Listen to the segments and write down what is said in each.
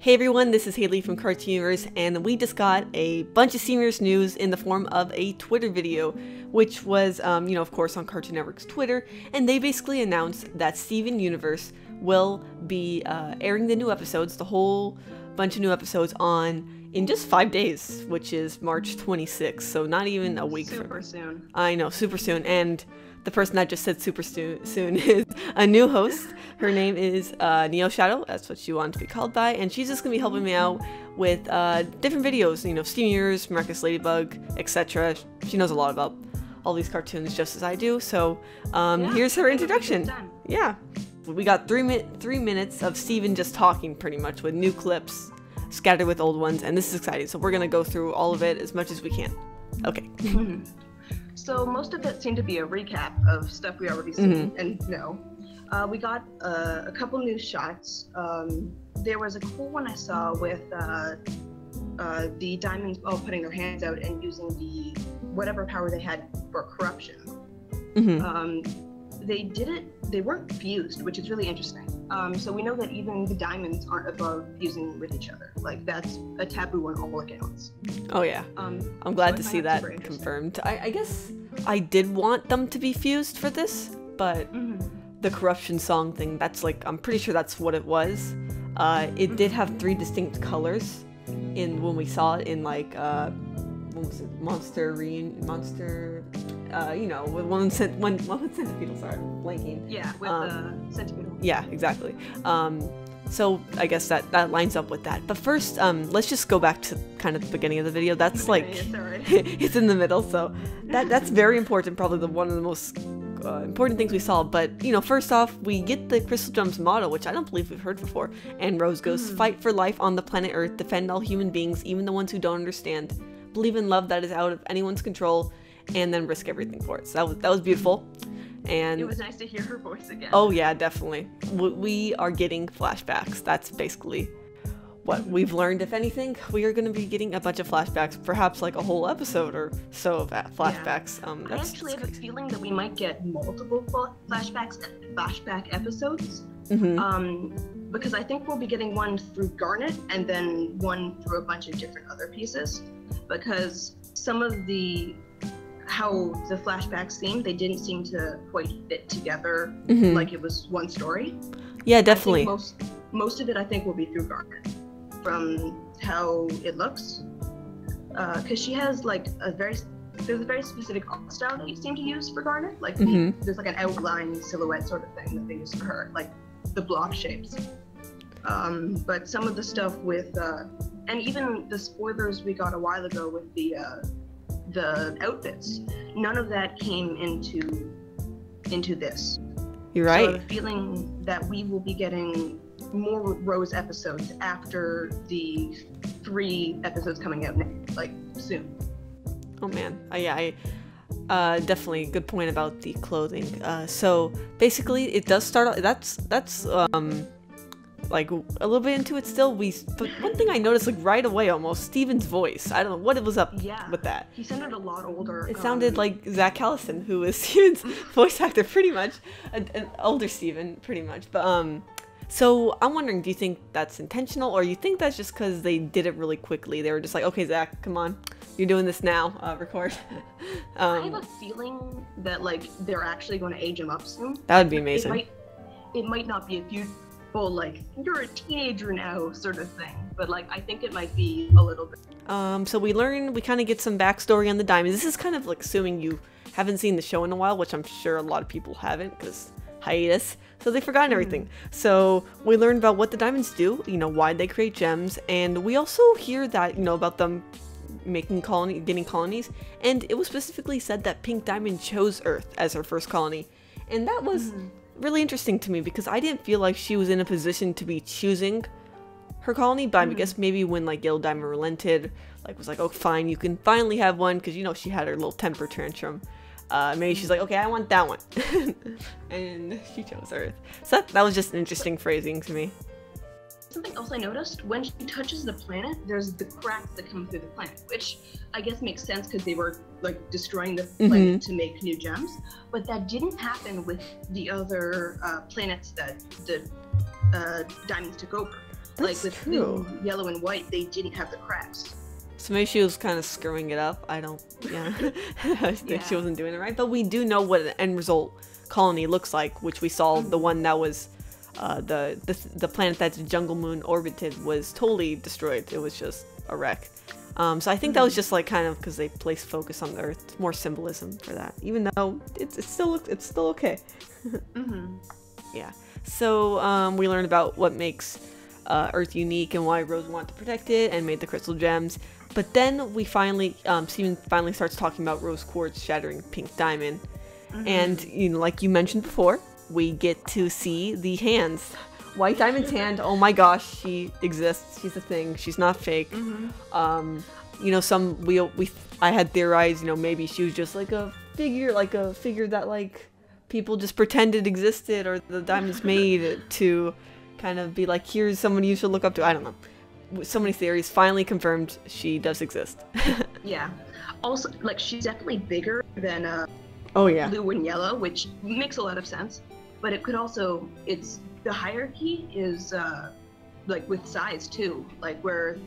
Hey everyone, this is Haley from Cartoon Universe, and we just got a bunch of Stevenverse news in the form of a Twitter video, which was, of course, on Cartoon Network's Twitter, and they basically announced that Steven Universe will be airing the new episodes, the whole bunch of new episodes in just 5 days, which is March 26th, so not even a week super soon. I know, super soon, and the person that just said super soon is a new host. Her name is Neoshadow, that's what she wanted to be called by, and she's just going to be helping me out with different videos, Steven Universe, Miraculous Ladybug, etc. She knows a lot about all these cartoons just as I do, so here's her introduction. Yeah. We got 3 minutes of Steven just talking pretty much with new clips scattered with old ones, and this is exciting, so we're going to go through all of it as much as we can. Okay. So most of it seemed to be a recap of stuff we already seen and know. We got a couple new shots. There was a cool one I saw with the diamonds all putting their hands out and using the whatever power they had for corruption. They weren't fused, which is really interesting. So we know that even the diamonds aren't above fusing with each other. Like, that's a taboo on all accounts. Oh yeah. I'm glad to see that confirmed. I guess I did want them to be fused for this, but the corruption song thing, that's like, I'm pretty sure that's what it was. It did have 3 distinct colors when we saw it in like what was it? Monster, with one centipede, sorry, I'm blanking. Yeah, with centipede. Yeah, exactly. So I guess that lines up with that. But first, let's just go back to kind of the beginning of the video. That's like, it's in the middle, so that's very important, probably one of the most important things we saw. But, first off, we get the Crystal Gems motto, which I don't believe we've heard before. And Rose goes, fight for life on the planet Earth, defend all human beings, even the ones who don't understand. Believe in love that is out of anyone's control, and then risk everything for it. So that was beautiful. And it was nice to hear her voice again. Oh yeah, definitely. We are getting flashbacks. That's basically what we've learned. If anything, we are going to be getting a bunch of flashbacks, perhaps like a whole episode or so of flashbacks. Yeah. I actually have a feeling that we might get multiple flashback episodes. Because I think we'll be getting one through Garnet and then one through a bunch of different other pieces. Because some of how the flashbacks seemed, they didn't seem to quite fit together like it was one story. Yeah, definitely. I think most of it I think will be through Garnet from how it looks. Because she has like there's a very specific art style that you seem to use for Garnet. Like there's like an outline silhouette sort of thing that they use for her, like the block shapes. But some of the stuff with and even the spoilers we got a while ago with the outfits, none of that came into this. You're right. So I have a feeling that we will be getting more Rose episodes after the 3 episodes coming out like soon. Oh man, I definitely good point about the clothing. So basically, it does start out. That's like a little bit into it still. But one thing I noticed, like right away, almost Steven's voice. I don't know what it was up with that. He sounded a lot older. It sounded like Zach Callison, who is Steven's voice actor, pretty much, an older Steven, pretty much. But so I'm wondering, do you think that's intentional, or you think that's just because they did it really quickly? They were just like, okay, Zach, come on, you're doing this now, record. I have a feeling that like they're actually going to age him up soon. That would be amazing. It might not be a few. Like, you're a teenager now sort of thing, but like I think it might be a little bit. So we kind of get some backstory on the diamonds. This is kind of like assuming you haven't seen the show in a while, which I'm sure a lot of people haven't because hiatus, so they've forgotten everything. So we learn about what the diamonds do, why they create gems, and we also hear that about them getting colonies, and it was specifically said that Pink Diamond chose Earth as her first colony, and that was really interesting to me because I didn't feel like she was in a position to be choosing her colony, but I guess maybe when like Yellow Diamond relented, like was like, oh fine, you can finally have one, because she had her little temper tantrum. Maybe she's like, okay, I want that one. And she chose Earth. So that was just an interesting phrasing to me. Something else I noticed, when she touches the planet, there's the cracks that come through the planet, which I guess makes sense because they were like destroying the planet to make new gems. But that didn't happen with the other planets that the diamonds took over. Like with blue, yellow, and white, they didn't have the cracks. So maybe she was kind of screwing it up. I don't, I think she wasn't doing it right. But we do know what an end result colony looks like, which we saw the one that was the planet that the jungle moon orbited was totally destroyed. It was just a wreck. So I think that was just like kind of because they placed focus on the Earth, more symbolism for that. Even though it's still okay. Yeah. So we learned about what makes Earth unique and why Rose wanted to protect it and made the crystal gems. But then we finally, Steven finally starts talking about Rose Quartz shattering Pink Diamond. And, you know, like you mentioned before, we get to see the hands. White Diamond's hand, oh my gosh, she exists. She's a thing. She's not fake. You know, I had theorized, you know, maybe she was just like a figure that like people just pretended existed, or the diamond's made to kind of be like, here's someone you should look up to. I don't know. So many theories. Finally confirmed she does exist. Yeah. Also, like, she's definitely bigger than blue and yellow, which makes a lot of sense. But it could also, the hierarchy is like with size too, like where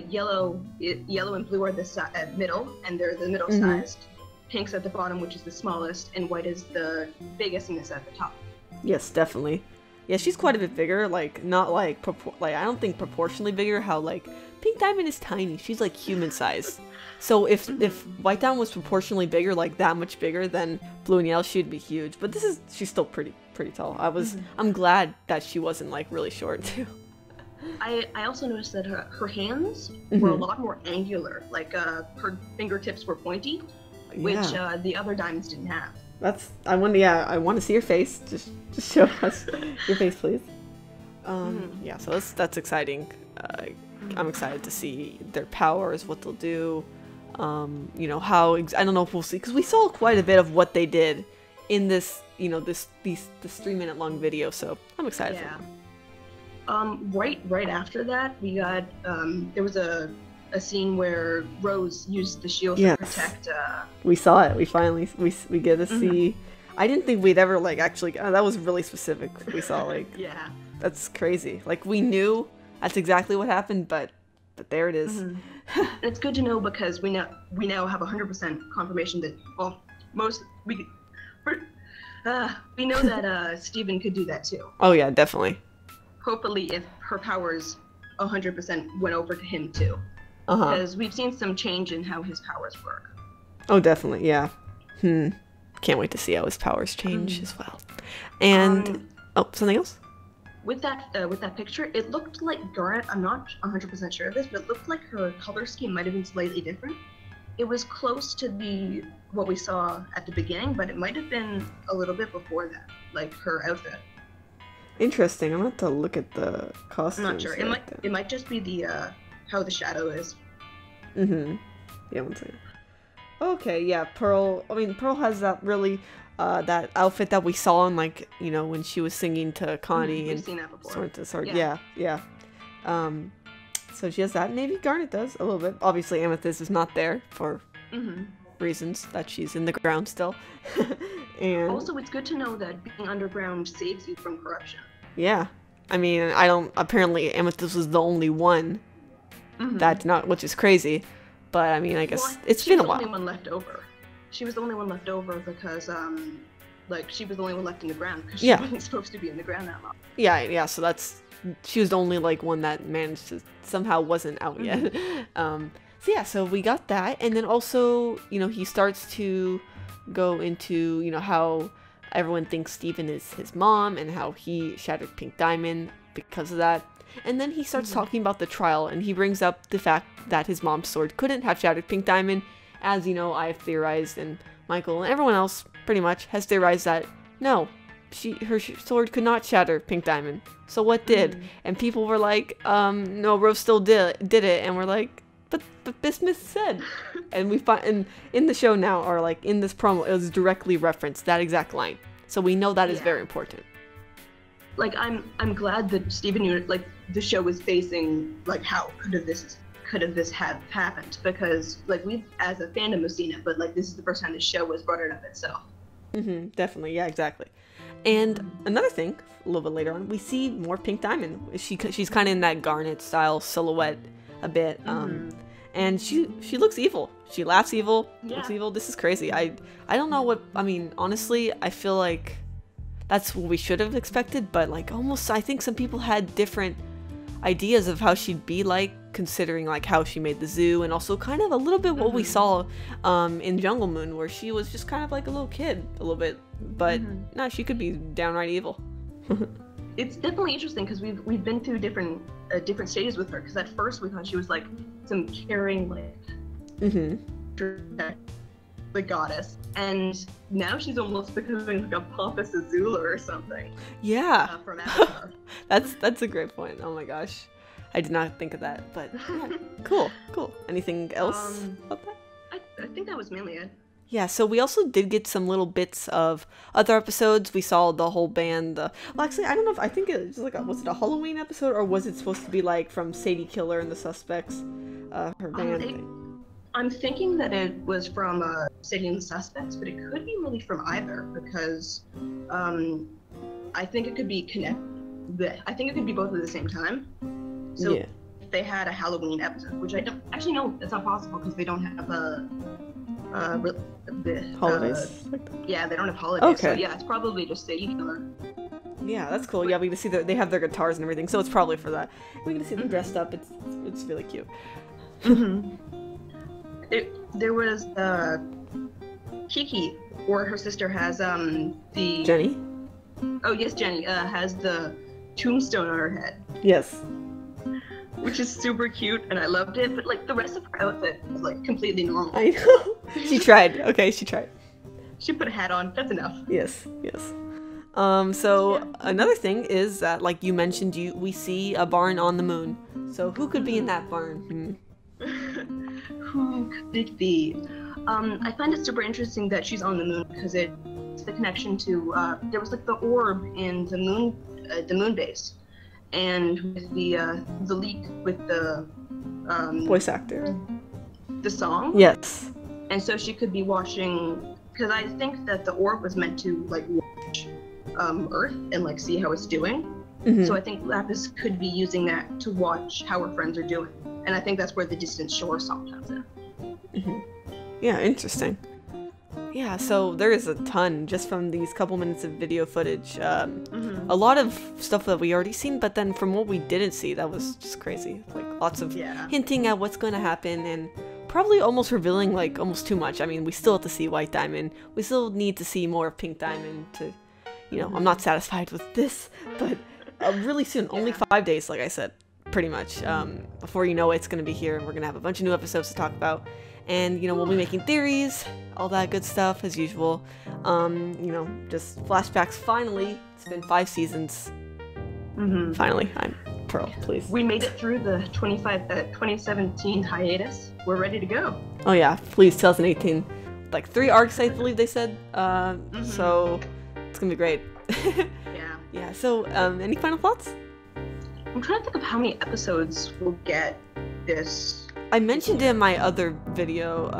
yellow and blue are the middle, and they're the middle sized. Pink's at the bottom, which is the smallest, and white is the biggest and is at the top. Yes, definitely. Yeah, she's quite a bit bigger, like, not like, I don't think proportionally bigger, how, like, Pink Diamond is tiny. She's, like, human size. So if White Diamond was proportionally bigger, like, that much bigger, then Blue and Yellow, she'd be huge. But she's still pretty tall. I'm glad that she wasn't, like, really short, too. I also noticed that her hands were a lot more angular. Like, her fingertips were pointy, which the other diamonds didn't have. I want to see your face. Just show us your face, please. Yeah, so that's exciting. I'm excited to see their powers, what they'll do. You know, I don't know if we'll see, because we saw quite a bit of what they did in this, you know, this 3-minute long video. So I'm excited for them. Right after that, we got there was a scene where Rose used the shield to protect. We saw it. We finally we get to see. I didn't think we'd ever like actually. That was really specific. We saw like. Yeah. That's crazy. Like we knew that's exactly what happened, but there it is. It's good to know because we now have 100% confirmation that we know that Steven could do that too. Oh yeah, definitely. Hopefully, if her powers 100% went over to him too. Because we've seen some change in how his powers work. Oh, definitely, yeah. Can't wait to see how his powers change as well. And something else? With that picture, it looked like Garnet. I'm not 100% sure of this, but it looked like her color scheme might have been slightly different. It was close to what we saw at the beginning, but it might have been a little bit before that, like her outfit. Interesting. I'm gonna have to look at the costumes. I'm not sure. It might just be the how the shadow is. Yeah, one second. Okay, yeah, Pearl. I mean, Pearl has that really, that outfit that we saw in, like, you know, when she was singing to Connie. We've seen that before. Sword to sword. Yeah. So she has that. Maybe Garnet does a little bit. Obviously, Amethyst is not there for reasons that she's in the ground still. And also, it's good to know that being underground saves you from corruption. Yeah, I mean, apparently Amethyst was the only one. That's not, which is crazy, but I mean, I guess it's been a while. She was the only one left over. She was the only one left over because, like, she was the only one left in the ground because she wasn't supposed to be in the ground that long. Yeah. So she was the only like one that managed to somehow wasn't out yet. So we got that, and then also, you know, he starts to go into, you know, how everyone thinks Steven is his mom and how he shattered Pink Diamond because of that. And then he starts talking about the trial, and he brings up the fact that his mom's sword couldn't have shattered Pink Diamond. As you know, I've theorized, and Michael and everyone else pretty much has theorized that no, her sword could not shatter Pink Diamond. So what did? And people were like, no, Rose still did it, and we're like, but Bismuth said. And we find in the show now, or like in this promo, it was directly referenced that exact line. So we know that is very important. Like, I'm glad that Steven knew, like, the show was facing, like, how could have this have happened? Because, like, we as a fandom have seen it, but, like, this is the first time the show was brought it up itself. Definitely, yeah, exactly. And another thing, a little bit later on, we see more Pink Diamond. She's kind of in that Garnet style silhouette a bit, and she looks evil. She laughs evil, looks evil. This is crazy. I don't know what, I mean, honestly, I feel like that's what we should have expected, but like almost, I think some people had different ideas of how she'd be like, considering like how she made the zoo, and also kind of a little bit what we saw in Jungle Moon, where she was just kind of like a little kid a little bit, but no, she could be downright evil. It's definitely interesting because we've been through different stages with her, because at first we thought she was like some caring, like the goddess, and now she's almost becoming like a pompous Azula or something. Yeah. From Avatar. that's a great point. Oh my gosh, I did not think of that, but yeah. Cool. Anything else about that? I think that was mainly it. Yeah, so we also did get some little bits of other episodes. We saw the whole band. Well, actually, I don't know if, I think it was like, was it a Halloween episode, or was it supposed to be like from Sadie Killer and the Suspects, her band? I'm thinking that it was from Sadie and the Suspects, but it could be really from either, because I think it could be I think it could be both at the same time. So if they had a Halloween episode, which I don't actually know, that's not possible because they don't have holidays. Yeah, they don't have holidays. Okay. So yeah, it's probably just Sadie Killer. Yeah, that's cool. Yeah, we get to see they have their guitars and everything, so it's probably for that. We get to see them dressed up. It's really cute. There was Kiki, or her sister has the Jenny. Oh yes, Jenny has the tombstone on her head. Yes. Which is super cute, and I loved it, but like the rest of her outfit was like completely normal. I know. She tried. Okay, she tried. She put a hat on. That's enough. Yes. So another thing is that, like you mentioned, we see a barn on the moon. So who could be in that barn? Who could it be? I find it super interesting that she's on the moon, because it's the connection to there was like the orb in the moon base. And with the leak with the voice actor, the song. Yes. And so she could be watching, because I think that the orb was meant to like watch Earth and like see how it's doing. So I think Lapis could be using that to watch how her friends are doing, and I think that's where the Distant Shore song comes in. Yeah, interesting. Yeah, so there is a ton just from these couple minutes of video footage. A lot of stuff that we already seen, but then from what we didn't see, that was just crazy. Like lots of hinting at what's going to happen, and probably almost revealing like almost too much. I mean, we still have to see White Diamond. We still need to see more of Pink Diamond to, I'm not satisfied with this, but really soon, only 5 days, like I said, pretty much. Before you know it, it's going to be here, and we're going to have a bunch of new episodes to talk about. And, we'll be making theories, all that good stuff, as usual. Just flashbacks, finally. It's been 5 seasons. Finally, I'm pro, please. We made it through the 2017 hiatus. We're ready to go. Oh yeah, please, 2018. Like 3 arcs, I believe they said. So, it's gonna be great. Yeah, so, any final thoughts? I'm trying to think of how many episodes we'll get this. I mentioned in my other video,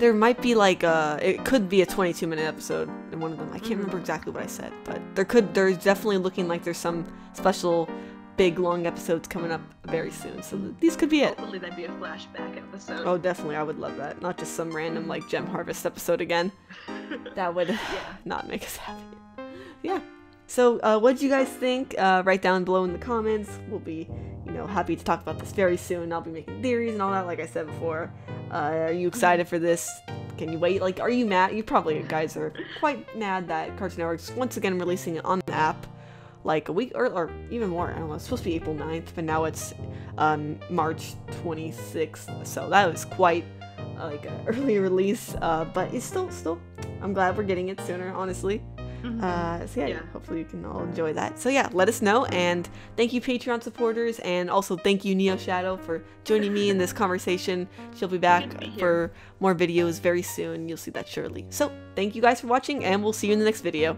there might be like it could be a 22-minute episode in one of them. I can't remember exactly what I said, but there's definitely looking like there's some special big long episodes coming up very soon. So these could be it. Hopefully that'd be a flashback episode. Oh, definitely. I would love that. Not just some random like Gem Harvest episode again. That would not make us happy. Yeah. So what did you guys think? Write down below in the comments. We'll be, happy to talk about this very soon. I'll be making theories and all that, like I said before. Are you excited for this? Can you wait? Like, are you mad? You probably guys are quite mad that Cartoon Network's once again releasing it on the app like a week or even more. I don't know. It's supposed to be April 9th, but now it's March 26th. So that was quite like an early release. But it's still. I'm glad we're getting it sooner, honestly. Hopefully you can all enjoy that. So yeah, let us know, and thank you Patreon supporters, and also thank you Neoshadow for joining me in this conversation. She'll be back for more videos very soon. You'll see that shortly. So thank you guys for watching, and we'll see you in the next video.